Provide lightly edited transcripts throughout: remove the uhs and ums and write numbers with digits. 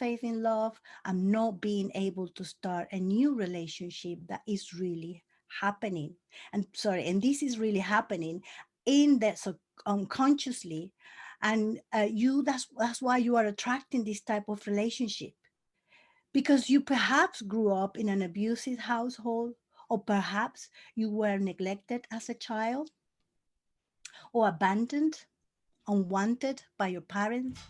faith in love, I'm not being able to start a new relationship that is really happening. And this is really happening in that, so unconsciously. And that's why you are attracting this type of relationship, because you perhaps grew up in an abusive household, or perhaps you were neglected as a child, or abandoned, unwanted by your parents.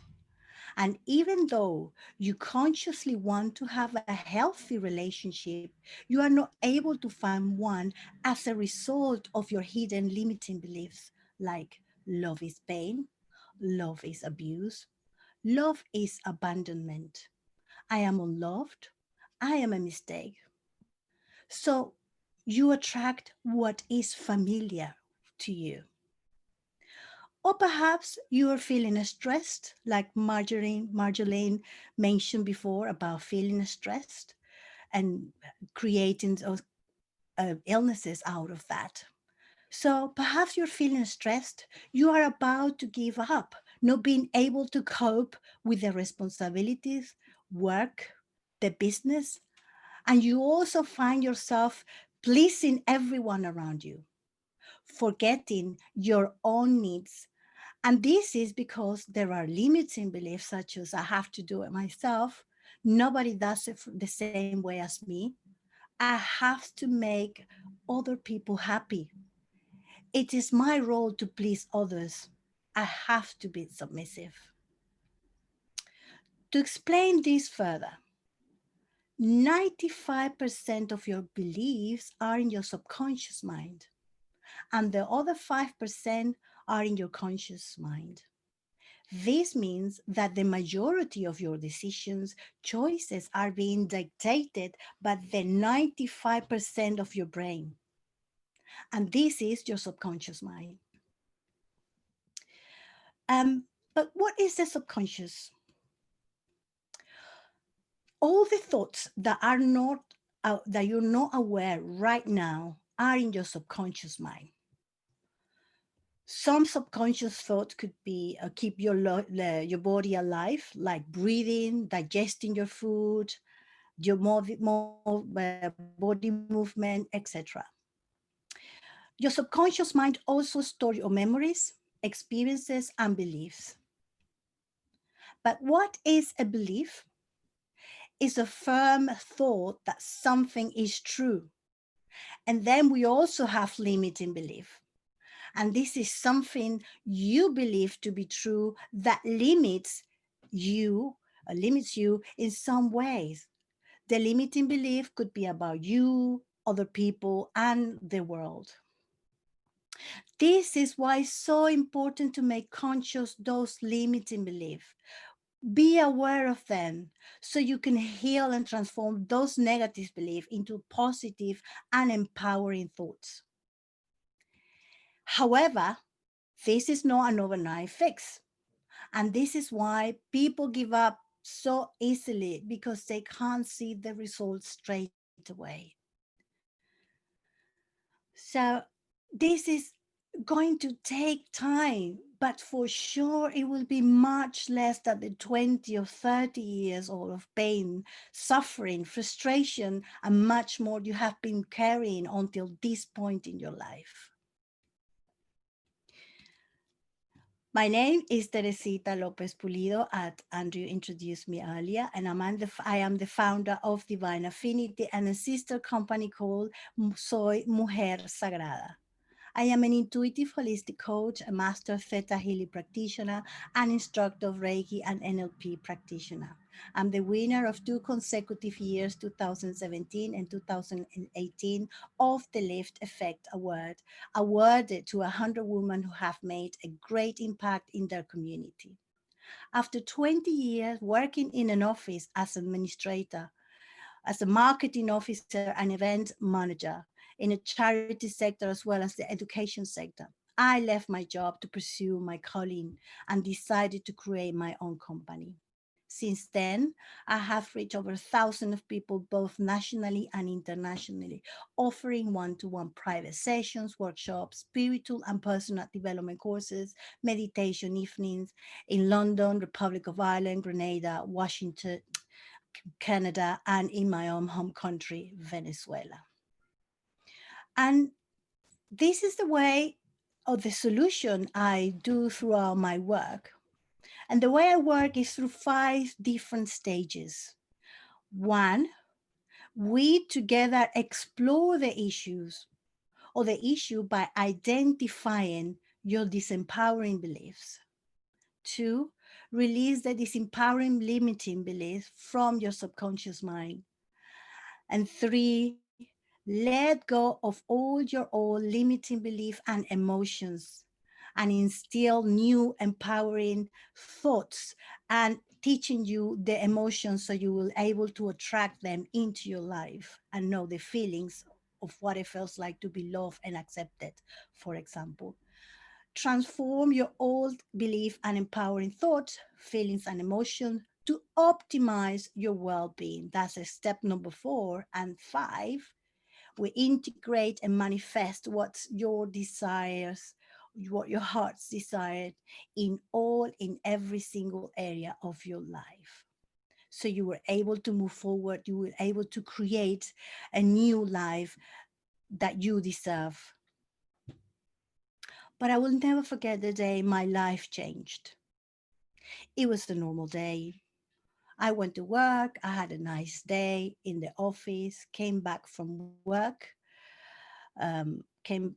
And even though you consciously want to have a healthy relationship, you are not able to find one as a result of your hidden limiting beliefs like love is pain, love is abuse, love is abandonment, I am unloved, I am a mistake. So you attract what is familiar to you. Or perhaps you are feeling stressed, like Marjolaine mentioned before about feeling stressed and creating those illnesses out of that. So perhaps you're feeling stressed. You are about to give up, not being able to cope with the responsibilities, work, the business, and you also find yourself pleasing everyone around you, forgetting your own needs. And this is because there are limiting beliefs such as I have to do it myself. Nobody does it the same way as me. I have to make other people happy. It is my role to please others. I have to be submissive. To explain this further, 95% of your beliefs are in your subconscious mind, and the other 5% are in your conscious mind. This means that the majority of your decisions, choices are being dictated by the 95% of your brain. And this is your subconscious mind. But what is the subconscious? All the thoughts that are not that you're not aware right now are in your subconscious mind. Some subconscious thoughts could be keep your body alive, like breathing, digesting your food, your body movement, etc. Your subconscious mind also stores your memories, experiences, and beliefs. But what is a belief? It's a firm thought that something is true. And then we also have limiting belief. And this is something you believe to be true that limits you in some ways. The limiting belief could be about you, other people, and the world. This is why it's so important to make conscious those limiting beliefs. Be aware of them so you can heal and transform those negative beliefs into positive and empowering thoughts. However, this is not an overnight fix. And this is why people give up so easily, because they can't see the results straight away. So this is going to take time, but for sure it will be much less than the 20 or 30 years all of pain, suffering, frustration, and much more you have been carrying until this point in your life. My name is Teresita Lopez Pulido, as Andrew introduced me earlier, and I am the founder of Divine Affinity and a sister company called Soy Mujer Sagrada. I am an intuitive holistic coach, a master Theta Healing practitioner, and instructor of Reiki and NLP practitioner. I'm the winner of 2 consecutive years, 2017 and 2018, of the Lift Effect Award, awarded to 100 women who have made a great impact in their community. After 20 years working in an office as administrator, as a marketing officer and event manager in a charity sector as well as the education sector, I left my job to pursue my calling and decided to create my own company. Since then, I have reached over 1,000 of people, both nationally and internationally, offering one-to-one private sessions, workshops, spiritual and personal development courses, meditation evenings in London, Republic of Ireland, Grenada, Washington, Canada, and in my own home country, Venezuela. And this is the way, or the solution I do throughout my work. And the way I work is through 5 different stages. One, we together explore the issues or the issue by identifying your disempowering beliefs. Two, release the disempowering limiting beliefs from your subconscious mind. And three, let go of all your old limiting belief and emotions and instill new empowering thoughts and teaching you the emotions so you will able to attract them into your life and know the feelings of what it feels like to be loved and accepted, for example. Transform your old belief and empowering thoughts, feelings, and emotions to optimize your well-being. That's a step number 4. And 5, we integrate and manifest what's your desires, what your heart's desired in every single area of your life. So you were able to move forward, you were able to create a new life that you deserve. But I will never forget the day my life changed. It was a normal day. I went to work, I had a nice day in the office, came back from work, came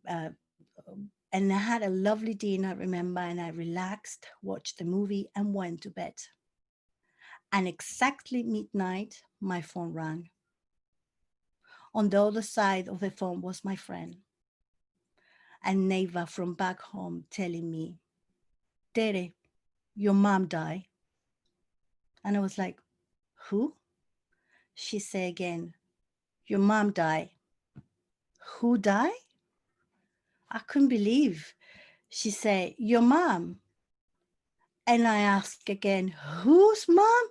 and I had a lovely dinner, remember, and I relaxed, watched the movie, and went to bed. And exactly midnight, my phone rang. On the other side of the phone was my friend, a neighbor from back home, telling me, Tere, your mom died. And I was like, who? She said again, your mom died. Who died? I couldn't believe. She said, your mom. And I asked again, whose mom?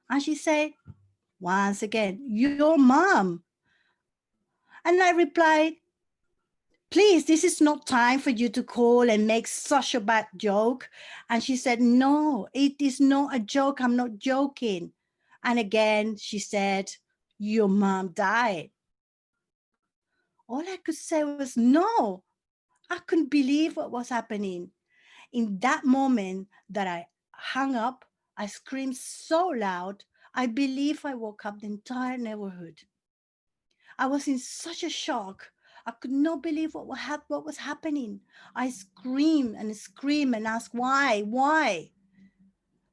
And she said, once again, your mom. And I replied, please, this is not time for you to call and make such a bad joke. And she said, no, it is not a joke. I'm not joking. And again, she said, your mom died. All I could say was, no, I couldn't believe what was happening. In that moment that I hung up, I screamed so loud, I believe I woke up the entire neighborhood. I was in such a shock. I could not believe what was happening. I screamed and asked, why?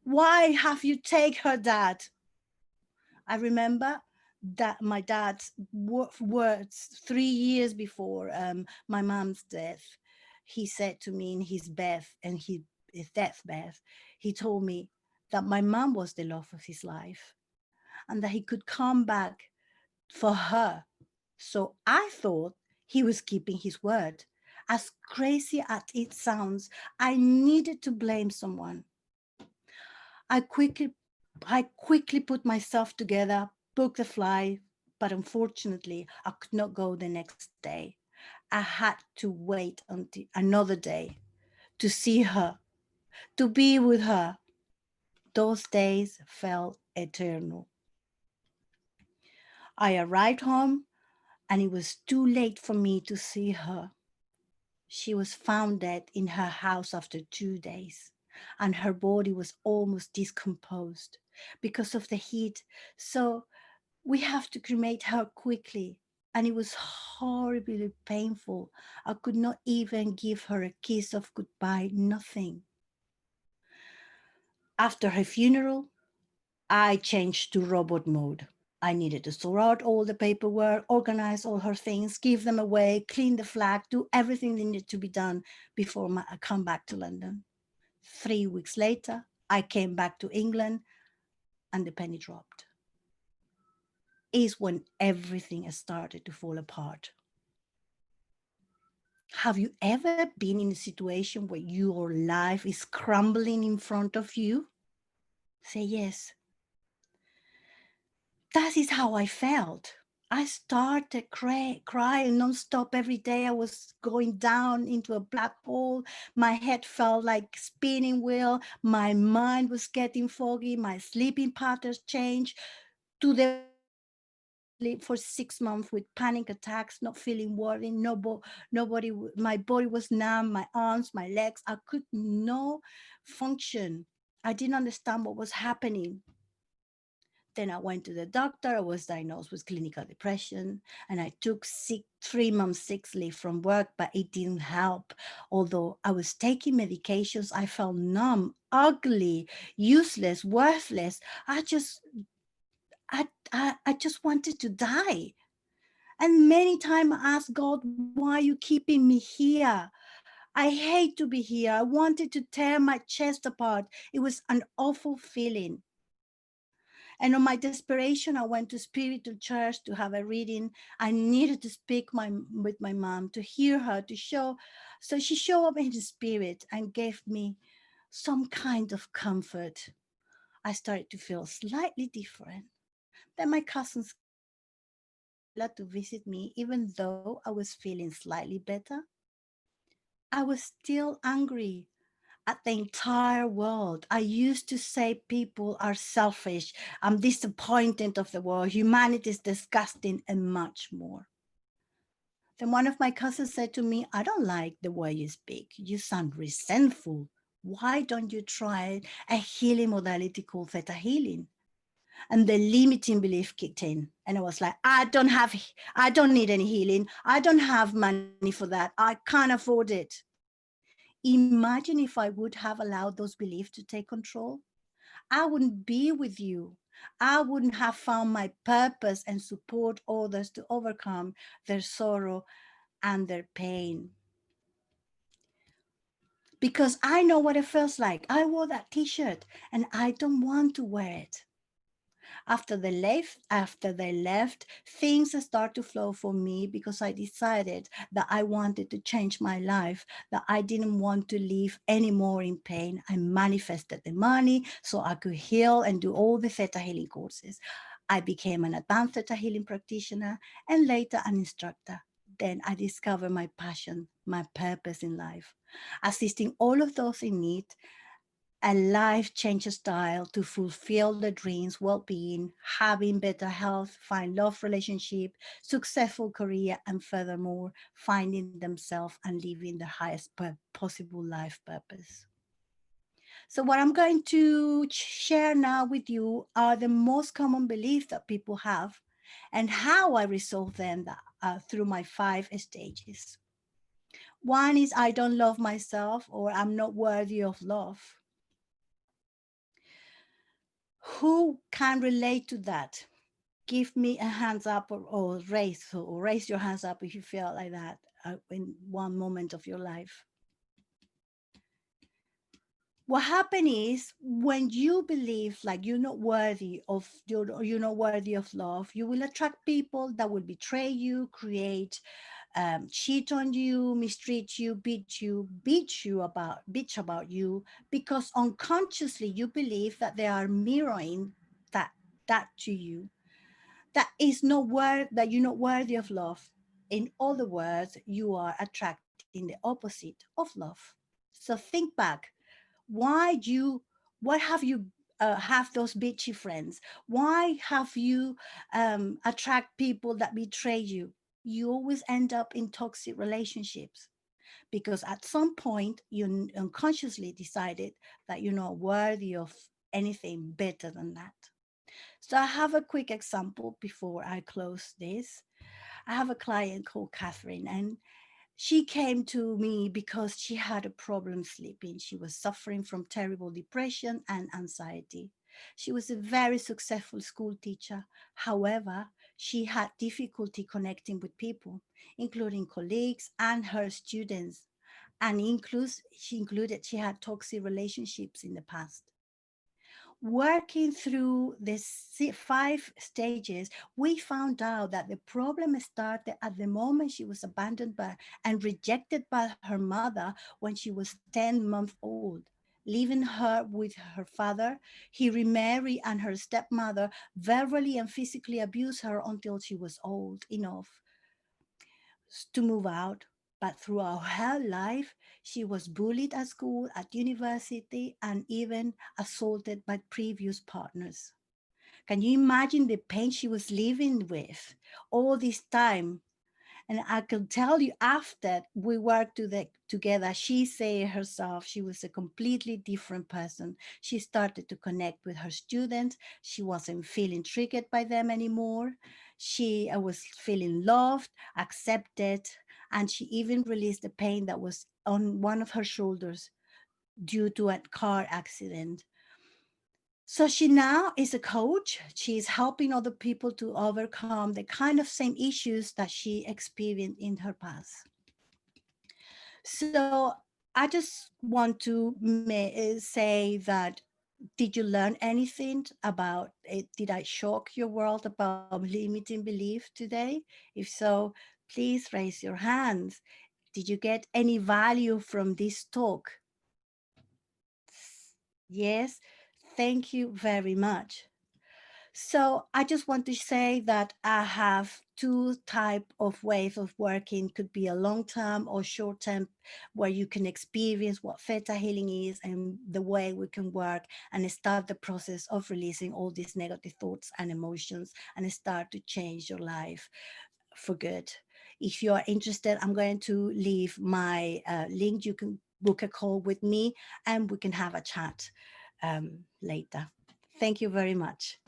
Why have you taken her, Dad? I remember that my dad's words 3 years before my mom's death, he said to me in his his deathbed, he told me that my mom was the love of his life and that he could come back for her. So I thought he was keeping his word. As crazy as it sounds, I needed to blame someone. I quickly I quickly put myself together, booked a flight, but unfortunately I could not go the next day. I had to wait until another day to see her, to be with her. Those days felt eternal. I arrived home and it was too late for me to see her. She was found dead in her house after 2 days, and her body was almost decomposed because of the heat. So we have to cremate her quickly. And it was horribly painful. I could not even give her a kiss of goodbye, nothing. After her funeral, I changed to robot mode. I needed to sort out all the paperwork, organize all her things, give them away, clean the flag, do everything that needed to be done before I come back to London. 3 weeks later, I came back to England and the penny dropped. Is when everything started to fall apart. Have you ever been in a situation where your life is crumbling in front of you? Say yes. That is how I felt. I started crying nonstop every day. I was going down into a black hole. My head felt like spinning wheel. My mind was getting foggy. My sleeping patterns changed. to the point that I couldn't sleep for 6 months with panic attacks, not feeling worthy. My body was numb, my arms, my legs. I could no function. I didn't understand what was happening. Then I went to the doctor. I was diagnosed with clinical depression, and I took 3 months sick leave from work, but it didn't help. Although I was taking medications, I felt numb, ugly, useless, worthless. I just wanted to die. And many times I asked God, why are you keeping me here? I hate to be here. I wanted to tear my chest apart. It was an awful feeling. And on my desperation, I went to spiritual church to have a reading. I needed to speak with my mom, to hear her, to show. So she showed up in the spirit and gave me some kind of comfort. I started to feel slightly different. Then my cousins came to Venezuela to visit me, even though I was feeling slightly better. I was still angry at the entire world. I used to say people are selfish. I'm disappointed of the world. Humanity is disgusting and much more. Then one of my cousins said to me, I don't like the way you speak. You sound resentful. Why don't you try a healing modality called Theta Healing? And the limiting belief kicked in. And I was like, I don't need any healing. I don't have money for that. I can't afford it. Imagine if I would have allowed those beliefs to take control. I wouldn't be with you. I wouldn't have found my purpose and support others to overcome their sorrow and their pain. Because I know what it feels like. I wore that t-shirt and I don't want to wear it. After they left, things start to flow for me because I decided that I wanted to change my life, that I didn't want to live anymore in pain. I manifested the money so I could heal and do all the theta healing courses. I became an advanced theta healing practitioner and later an instructor. Then I discovered my passion, my purpose in life, assisting all of those in need, a life change style to fulfill their dreams, well-being, having better health, find love relationship, successful career, and furthermore, finding themselves and living the highest possible life purpose. So what I'm going to share now with you are the most common beliefs that people have and how I resolve them through my 5 stages. One is I don't love myself or I'm not worthy of love. Who can relate to that? Give me a hands up or raise your hands up if you feel like that in one moment of your life. What happens is when you believe like you're not worthy of love, you will attract people that will betray you, cheat on you, mistreat you, bitch about you, because unconsciously you believe that they are mirroring that that to you. That you're not worthy of love. In other words, you are attracting the opposite of love. So think back. Why you? Why have you have those bitchy friends? Why have you attract people that betray you? You always end up in toxic relationships because at some point you unconsciously decided that you're not worthy of anything better than that. So I have a quick example before I close this. I have a client called Catherine, and she came to me because she had a problem sleeping. She was suffering from terrible depression and anxiety. She was a very successful school teacher. However, she had difficulty connecting with people, including colleagues and her students. And she had toxic relationships in the past. Working through the 5 stages, we found out that the problem started at the moment she was abandoned by and rejected by her mother when she was 10 months old. Leaving her with her father, he remarried, and her stepmother verbally and physically abused her until she was old enough to move out. But throughout her life, she was bullied at school, at university, and even assaulted by previous partners. Can you imagine the pain she was living with all this time? And I can tell you, after we worked together, she said herself she was a completely different person. She started to connect with her students. She wasn't feeling triggered by them anymore. She was feeling loved, accepted, and she even released the pain that was on one of her shoulders due to a car accident. So she now is a coach. She's helping other people to overcome the kind of same issues that she experienced in her past. So I just want to say that, did you learn anything about it? Did I shock your world about limiting belief today? If so, please raise your hands. Did you get any value from this talk? Yes, thank you very much. So I just want to say that I have two type of ways of working. Could be a long term or short term, where you can experience what theta healing is and the way we can work and start the process of releasing all these negative thoughts and emotions and start to change your life for good. If you are interested, I'm going to leave my link. You can book a call with me and we can have a chat later. Thank you very much.